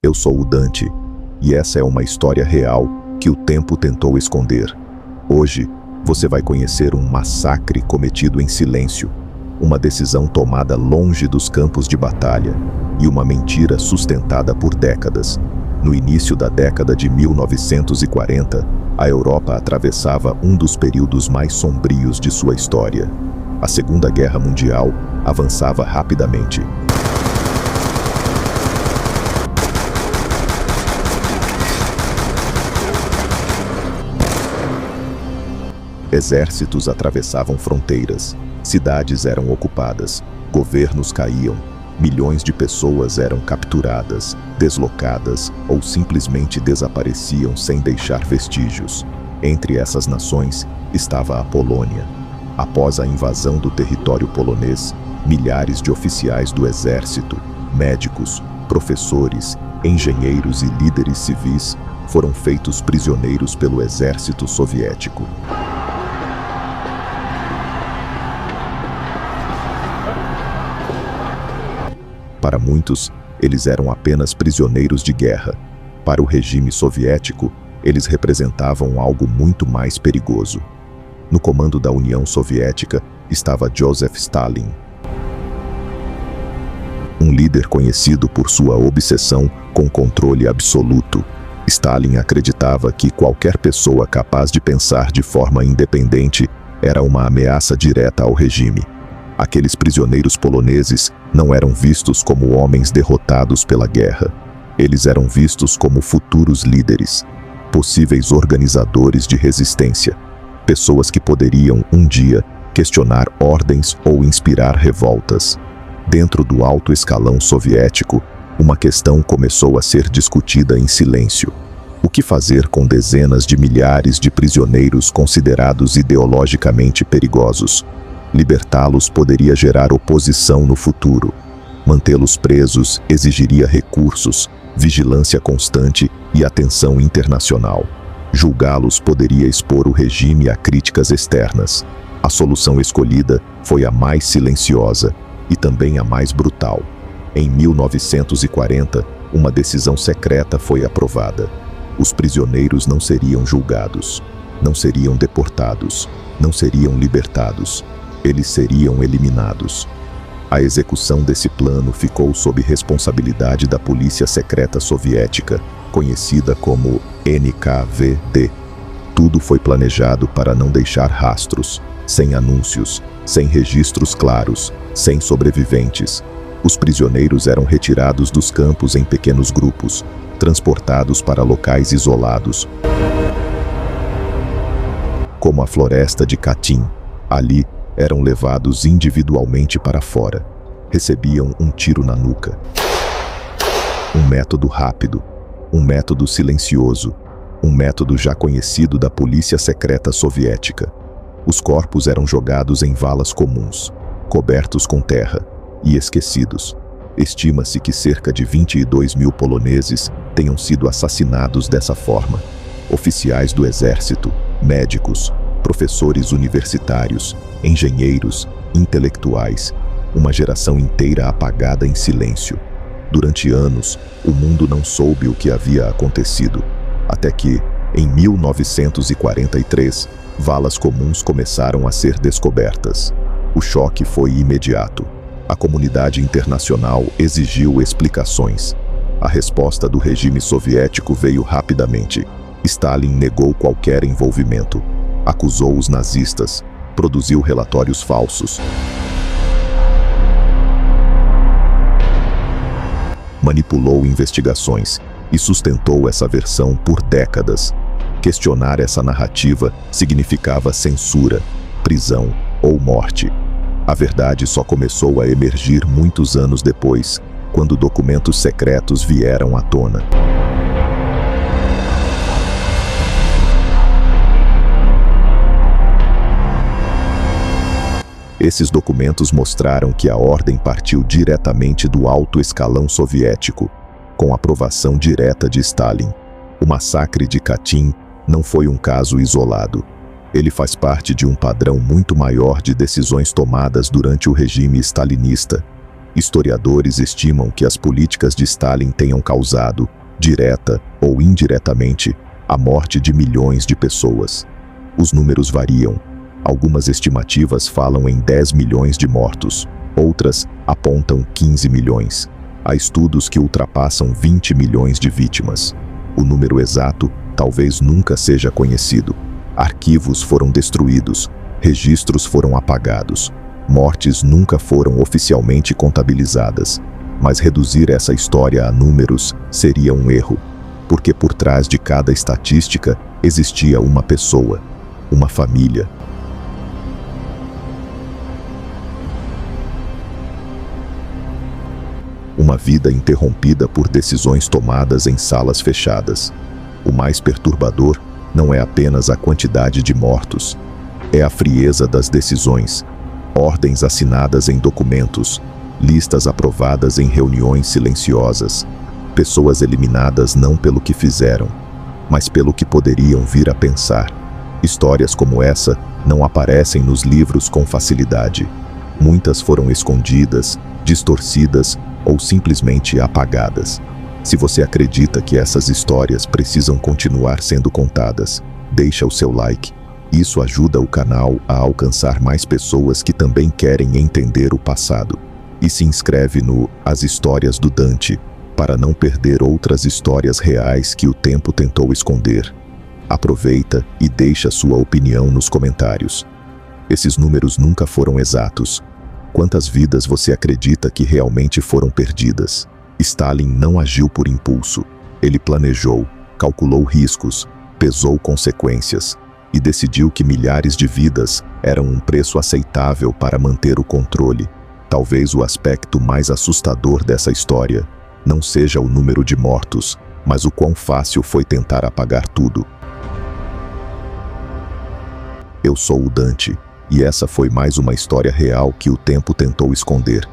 Eu sou o Dante, e essa é uma história real que o tempo tentou esconder. Hoje, você vai conhecer um massacre cometido em silêncio, uma decisão tomada longe dos campos de batalha e uma mentira sustentada por décadas. No início da década de 1940, a Europa atravessava um dos períodos mais sombrios de sua história. A Segunda Guerra Mundial avançava rapidamente. Exércitos atravessavam fronteiras, cidades eram ocupadas, governos caíam, milhões de pessoas eram capturadas, deslocadas ou simplesmente desapareciam sem deixar vestígios. Entre essas nações estava a Polônia. Após a invasão do território polonês, milhares de oficiais do exército, médicos, professores, engenheiros e líderes civis foram feitos prisioneiros pelo exército soviético. Para muitos, eles eram apenas prisioneiros de guerra. Para o regime soviético, eles representavam algo muito mais perigoso. No comando da União Soviética estava Joseph Stalin, um líder conhecido por sua obsessão com controle absoluto. Stalin acreditava que qualquer pessoa capaz de pensar de forma independente era uma ameaça direta ao regime. Aqueles prisioneiros poloneses não eram vistos como homens derrotados pela guerra. Eles eram vistos como futuros líderes, possíveis organizadores de resistência, pessoas que poderiam, um dia, questionar ordens ou inspirar revoltas. Dentro do alto escalão soviético, uma questão começou a ser discutida em silêncio. O que fazer com dezenas de milhares de prisioneiros considerados ideologicamente perigosos? Libertá-los poderia gerar oposição no futuro. Mantê-los presos exigiria recursos, vigilância constante e atenção internacional. Julgá-los poderia expor o regime a críticas externas. A solução escolhida foi a mais silenciosa e também a mais brutal. Em 1940, uma decisão secreta foi aprovada. Os prisioneiros não seriam julgados, não seriam deportados, não seriam libertados. Eles seriam eliminados. A execução desse plano ficou sob responsabilidade da Polícia Secreta Soviética, conhecida como NKVD. Tudo foi planejado para não deixar rastros, sem anúncios, sem registros claros, sem sobreviventes. Os prisioneiros eram retirados dos campos em pequenos grupos, transportados para locais isolados, como a floresta de Katyn. Ali, eram levados individualmente para fora. Recebiam um tiro na nuca. Um método rápido, um método silencioso, um método já conhecido da Polícia Secreta Soviética. Os corpos eram jogados em valas comuns, cobertos com terra e esquecidos. Estima-se que cerca de 22 mil poloneses tenham sido assassinados dessa forma. Oficiais do exército, médicos, professores universitários, engenheiros, intelectuais, uma geração inteira apagada em silêncio. Durante anos, o mundo não soube o que havia acontecido, até que, em 1943, valas comuns começaram a ser descobertas. O choque foi imediato. A comunidade internacional exigiu explicações. A resposta do regime soviético veio rapidamente. Stalin negou qualquer envolvimento. Acusou os nazistas, produziu relatórios falsos, manipulou investigações e sustentou essa versão por décadas. Questionar essa narrativa significava censura, prisão ou morte. A verdade só começou a emergir muitos anos depois, quando documentos secretos vieram à tona. Esses documentos mostraram que a ordem partiu diretamente do alto escalão soviético, com aprovação direta de Stalin. O massacre de Katyn não foi um caso isolado. Ele faz parte de um padrão muito maior de decisões tomadas durante o regime stalinista. Historiadores estimam que as políticas de Stalin tenham causado, direta ou indiretamente, a morte de milhões de pessoas. Os números variam. Algumas estimativas falam em 10 milhões de mortos, outras apontam 15 milhões. Há estudos que ultrapassam 20 milhões de vítimas. O número exato talvez nunca seja conhecido. Arquivos foram destruídos, registros foram apagados, mortes nunca foram oficialmente contabilizadas. Mas reduzir essa história a números seria um erro, porque por trás de cada estatística existia uma pessoa, uma família. Uma vida interrompida por decisões tomadas em salas fechadas. O mais perturbador não é apenas a quantidade de mortos, é a frieza das decisões, ordens assinadas em documentos, listas aprovadas em reuniões silenciosas, pessoas eliminadas não pelo que fizeram, mas pelo que poderiam vir a pensar. Histórias como essa não aparecem nos livros com facilidade. Muitas foram escondidas, distorcidas ou simplesmente apagadas. Se você acredita que essas histórias precisam continuar sendo contadas, deixa o seu like. Isso ajuda o canal a alcançar mais pessoas que também querem entender o passado. E se inscreve no As Histórias do Dante, para não perder outras histórias reais que o tempo tentou esconder. Aproveita e deixa sua opinião nos comentários. Esses números nunca foram exatos. Quantas vidas você acredita que realmente foram perdidas? Stalin não agiu por impulso. Ele planejou, calculou riscos, pesou consequências e decidiu que milhares de vidas eram um preço aceitável para manter o controle. Talvez o aspecto mais assustador dessa história não seja o número de mortos, mas o quão fácil foi tentar apagar tudo. Eu sou o Dante, e essa foi mais uma história real que o tempo tentou esconder.